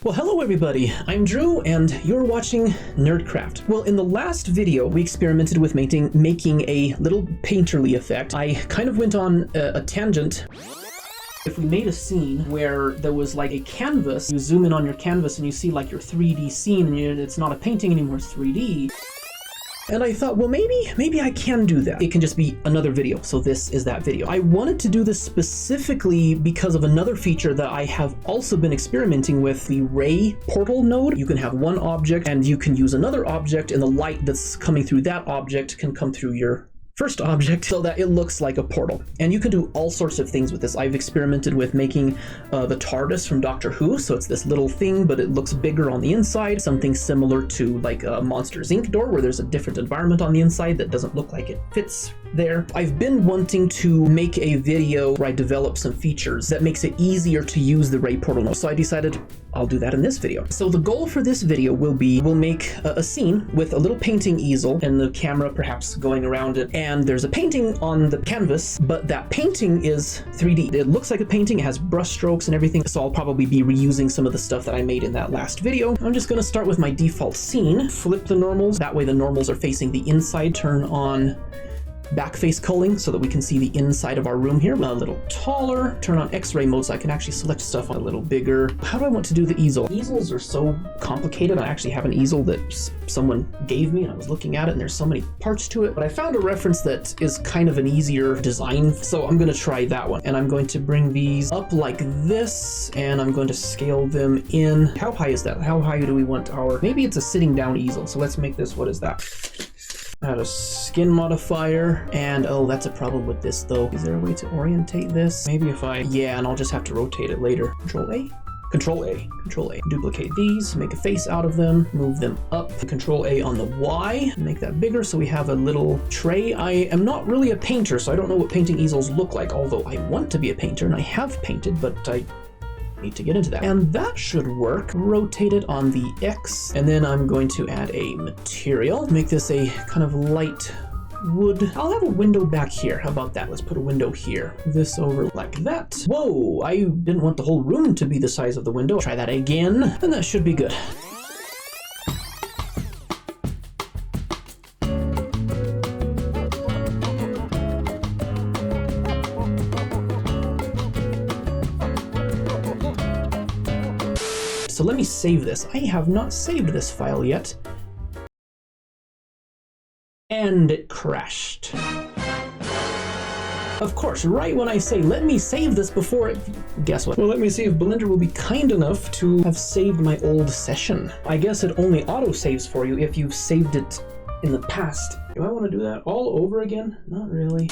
Well, hello everybody, I'm Drew, and you're watching Nerdcraft. Well, in the last video, we experimented with making a little painterly effect. I kind of went on a tangent. If we made a scene where there was like a canvas, you zoom in on your canvas and you see like your 3D scene, and it's not a painting anymore, it's 3D. And I thought, well, maybe I can do that. It can just be another video, so this is that video. I wanted to do this specifically because of another feature that I have also been experimenting with, the ray portal node. You can have one object and you can use another object, and the light that's coming through that object can come through your first object so that it looks like a portal. And you can do all sorts of things with this. I've experimented with making the TARDIS from Doctor Who, so it's this little thing, but it looks bigger on the inside, something similar to like a Monsters Inc. door where there's a different environment on the inside that doesn't look like it fits there. I've been wanting to make a video where I develop some features that makes it easier to use the ray portal node, so I decided I'll do that in this video. So the goal for this video will be, we'll make a scene with a little painting easel and the camera perhaps going around it, and there's a painting on the canvas, but that painting is 3D. It looks like a painting, it has brush strokes and everything, so I'll probably be reusing some of the stuff that I made in that last video. I'm just gonna start with my default scene, flip the normals, that way the normals are facing the inside, turn on back face culling so that we can see the inside of our room here. A little taller, turn on X-ray mode so I can actually select stuff a little bigger. How do I want to do the easel? Easels are so complicated. I actually have an easel that someone gave me and I was looking at it and there's so many parts to it, but I found a reference that is kind of an easier design, so I'm gonna try that one. And I'm going to bring these up like this and I'm going to scale them in. How high is that? How high do we want our, maybe it's a sitting down easel, so let's make this, what is that? Add a skin modifier, and oh, that's a problem with this though. Is there a way to orientate this? Maybe if yeah, and I'll just have to rotate it later. Control A? Control A, Control A. Duplicate these, make a face out of them, move them up. Control A on the Y, make that bigger so we have a little tray. I am not really a painter, so I don't know what painting easels look like, although I want to be a painter and I have painted, but I need to get into that. And that should work. Rotate it on the X, and then I'm going to add a material. Make this a kind of light wood. I'll have a window back here. How about that? Let's put a window here. This over like that. Whoa, I didn't want the whole room to be the size of the window. Try that again, and that should be good. So let me save this. I have not saved this file yet. And it crashed. Of course, right when I say, let me save this before it, guess what? Well, let me see if Blender will be kind enough to have saved my old session. I guess it only auto-saves for you if you've saved it in the past. Do I want to do that all over again? Not really.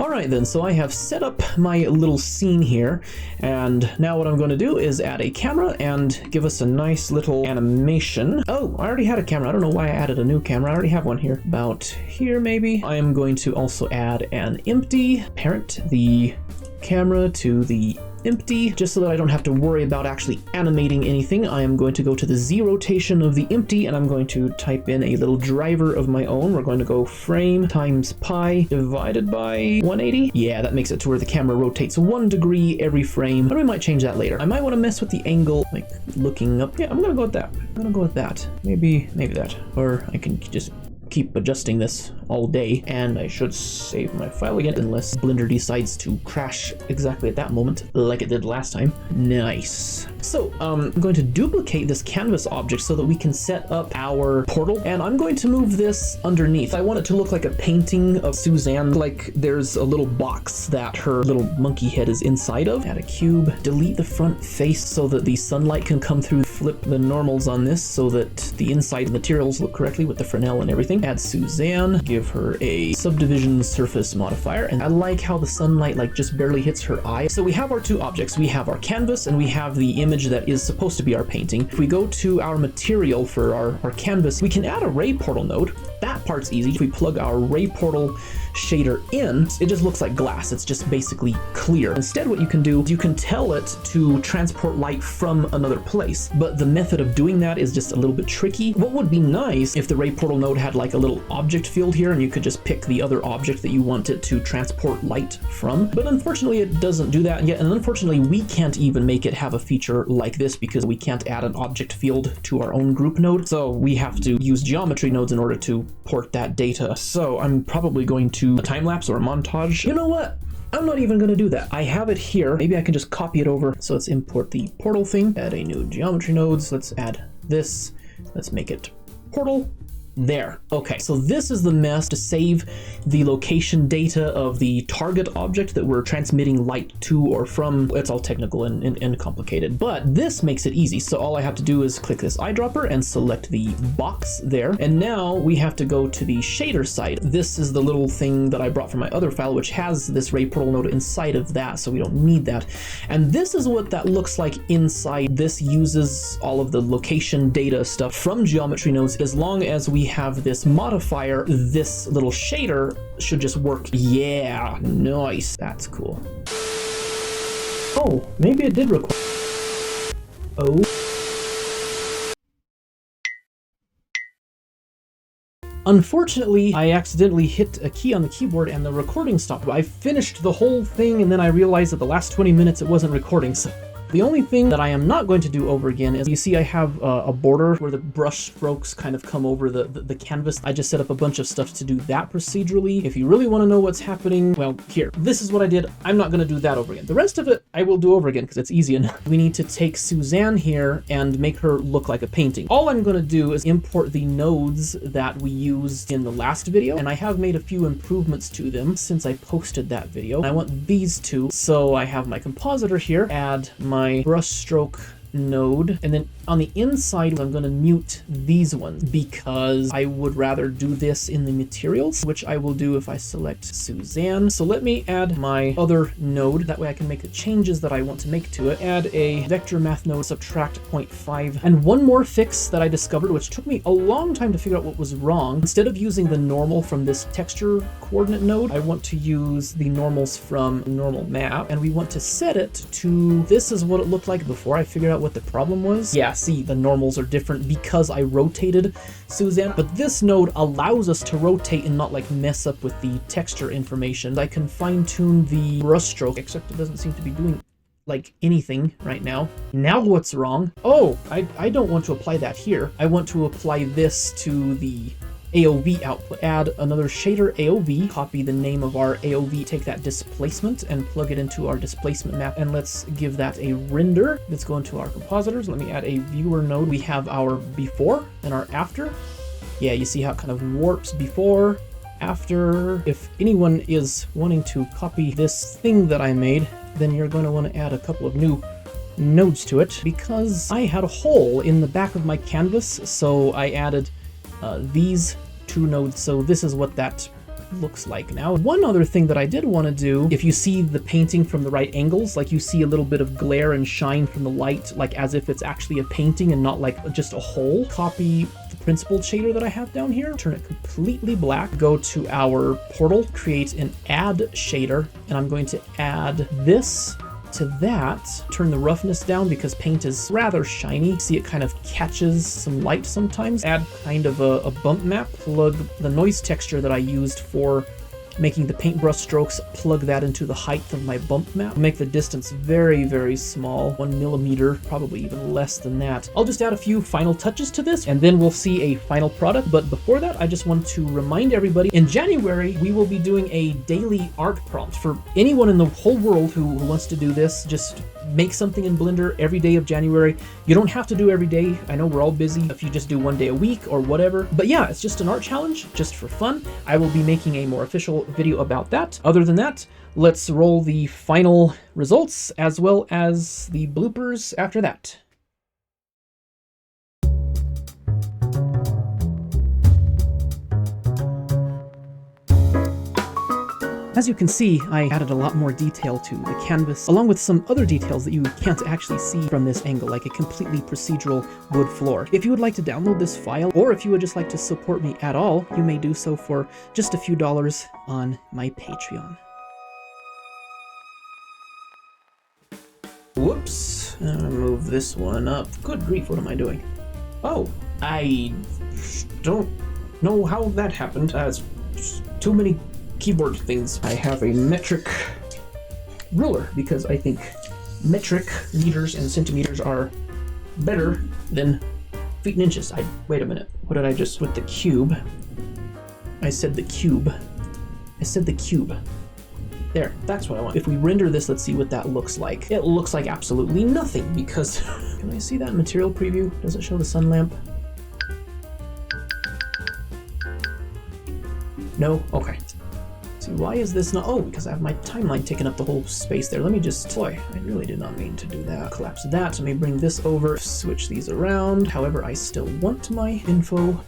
Alright then, so I have set up my little scene here, and now what I'm going to do is add a camera and give us a nice little animation. Oh, I already had a camera. I don't know why I added a new camera. I already have one here. About here, maybe. I am going to also add an empty, parent the camera to the empty, just so that I don't have to worry about actually animating anything. I am going to go to the Z rotation of the empty, and I'm going to type in a little driver of my own. We're going to go frame times pi divided by 180. Yeah, that makes it to where the camera rotates 1 degree every frame, but we might change that later. I might want to mess with the angle, like looking up. Yeah, I'm gonna go with that. I'm gonna go with that. Maybe that. Or I can just keep adjusting this all day, and I should save my file again unless Blender decides to crash exactly at that moment like it did last time. Nice. So I'm going to duplicate this canvas object so that we can set up our portal, and I'm going to move this underneath. I want it to look like a painting of Suzanne, like there's a little box that her little monkey head is inside of. Add a cube, delete the front face so that the sunlight can come through, flip the normals on this so that the inside materials look correctly with the Fresnel and everything. Add Suzanne, give her a subdivision surface modifier, and I like how the sunlight like just barely hits her eye. So we have our two objects. We have our canvas and we have the image that is supposed to be our painting. If we go to our material for our canvas, we can add a ray portal node. That part's easy. If we plug our ray portal shader in, it just looks like glass. It's just basically clear. Instead, what you can do is you can tell it to transport light from another place, but the method of doing that is just a little bit tricky. What would be nice if the Ray Portal node had like a little object field here and you could just pick the other object that you want it to transport light from, but unfortunately it doesn't do that yet, and unfortunately we can't even make it have a feature like this because we can't add an object field to our own group node, so we have to use geometry nodes in order to port that data. So I'm probably going to a time lapse or a montage. You know what? I'm not even going to do that. I have it here. Maybe I can just copy it over. So let's import the portal thing, add a new geometry nodes. Let's add this. Let's make it portal. There. Okay, so this is the mess to save the location data of the target object that we're transmitting light to or from. It's all technical and complicated, but this makes it easy. So all I have to do is click this eyedropper and select the box there. And now we have to go to the shader site. This is the little thing that I brought from my other file, which has this Ray Portal node inside of that, so we don't need that. And this is what that looks like inside. This uses all of the location data stuff from geometry nodes. As long as we have this modifier, this little shader should just work. Yeah, nice. That's cool. Oh, maybe it did record. Oh. Unfortunately, I accidentally hit a key on the keyboard and the recording stopped. I finished the whole thing and then I realized that the last 20 minutes it wasn't recording, so the only thing that I am not going to do over again is, you see I have a border where the brush strokes kind of come over the canvas. I just set up a bunch of stuff to do that procedurally. If you really want to know what's happening, well, here, this is what I did. I'm not going to do that over again. The rest of it I will do over again because it's easy enough. We need to take Suzanne here and make her look like a painting. All I'm going to do is import the nodes that we used in the last video, and I have made a few improvements to them since I posted that video. I want these two, so I have my compositor here, add my brush stroke node, and then on the inside I'm going to mute these ones because I would rather do this in the materials, which I will do if I select Suzanne. So let me add my other node, that way I can make the changes that I want to make to it. Add a vector math node, subtract 0.5, and one more fix that I discovered, which took me a long time to figure out what was wrong. Instead of using the normal from this texture coordinate node, I want to use the normals from normal map, and we want to set it to, this is what it looked like before I figured out what the problem was. Yeah, see, the normals are different because I rotated Suzanne, but this node allows us to rotate and not like mess up with the texture information. I can fine tune the brush stroke, except it doesn't seem to be doing like anything right now. Now what's wrong? Oh, I don't want to apply that here. I want to apply this to the AOV output. Add another shader AOV, copy the name of our AOV, take that displacement and plug it into our displacement map, and let's give that a render. Let's go into our compositors. Let me add a viewer node. We have our before and our after. Yeah, you see how it kind of warps before, after. If anyone is wanting to copy this thing that I made, then you're going to want to add a couple of new nodes to it, because I had a hole in the back of my canvas, so I added these two nodes. So this is what that looks like now. One other thing that I did want to do, if you see the painting from the right angles, like you see a little bit of glare and shine from the light, like as if it's actually a painting and not like just a hole. Copy the principled shader that I have down here, turn it completely black, go to our portal, create an add shader, and I'm going to add this to that, turn the roughness down because paint is rather shiny. See, it kind of catches some light sometimes. Add kind of a bump map, plug the noise texture that I used for making the paintbrush strokes, plug that into the height of my bump map. Make the distance very, very small, 1 millimeter, probably even less than that. I'll just add a few final touches to this and then we'll see a final product. But before that, I just want to remind everybody, in January, we will be doing a daily art prompt for anyone in the whole world who wants to do this. Just make something in Blender every day of January. You don't have to do every day. I know we're all busy. If you just do one day a week or whatever. But yeah, it's just an art challenge, just for fun. I will be making a more official video about that. Other than that, let's roll the final results as well as the bloopers after that. As you can see, I added a lot more detail to the canvas, along with some other details that you can't actually see from this angle, like a completely procedural wood floor. If you would like to download this file, or if you would just like to support me at all, you may do so for just a few dollars on my Patreon. Whoops, move this one up. Good grief, what am I doing? Oh, I don't know how that happened. It's too many keyboard things. I have a metric ruler because I think metric meters and centimeters are better than feet and inches. Wait a minute. What did I just with the cube? I said the cube. I said the cube. There, that's what I want. If we render this, let's see what that looks like. It looks like absolutely nothing because can I see that material preview? Does it show the sun lamp? No? Okay. See, why is this not? Oh, because I have my timeline taking up the whole space there. Let me just, boy, I really did not mean to do that. Collapse that. Let me bring this over, switch these around. However, I still want my info.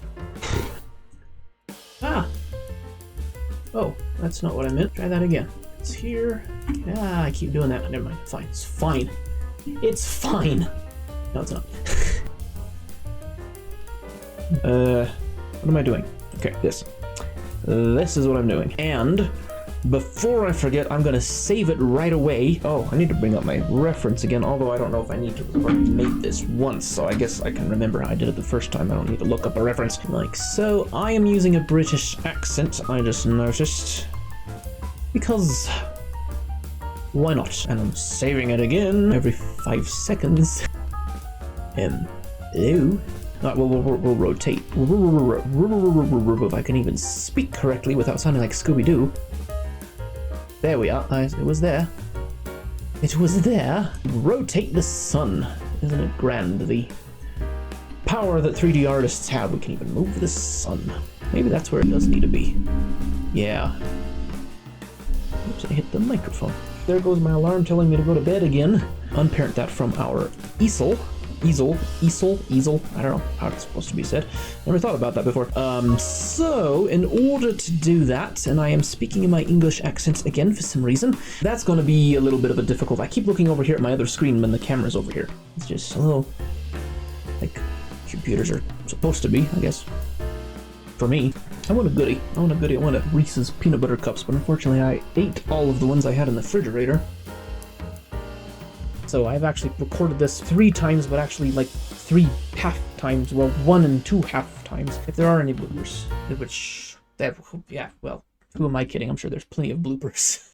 Ah! Oh, that's not what I meant. Try that again. It's here. Ah, I keep doing that. Never mind. Fine. It's fine. It's fine. No, it's not. What am I doing? Okay, this. This is what I'm doing. And before I forget, I'm gonna save it right away. Oh, I need to bring up my reference again, although I don't know if I need to. I've already made this once, so I guess I can remember how I did it the first time. I don't need to look up a reference. Like so, I am using a British accent, I just noticed. Because why not? And I'm saving it again every 5 seconds. Hello? We'll rotate. If I can even speak correctly without sounding like Scooby-Doo. There we are. It was there. It was there. Rotate the sun. Isn't it grand? The power that 3D artists have. We can even move the sun. Maybe that's where it does need to be. Yeah. Oops, I hit the microphone. There goes my alarm telling me to go to bed again. Unparent that from our easel. Easel, I don't know how it's supposed to be said. Never thought about that before. So in order to do that, and I am speaking in my English accent again for some reason, that's going to be a little bit of a difficult. I keep looking over here at my other screen when the camera's over here. It's just a little, like computers are supposed to be, I guess. For me, I want a goodie. I want a Reese's peanut butter cups, but unfortunately I ate all of the ones I had in the refrigerator. So I've actually recorded this 3 times, but actually like 3 half times. Well, 1 and 2 half times. If there are any bloopers, which, yeah, well, who am I kidding? I'm sure there's plenty of bloopers.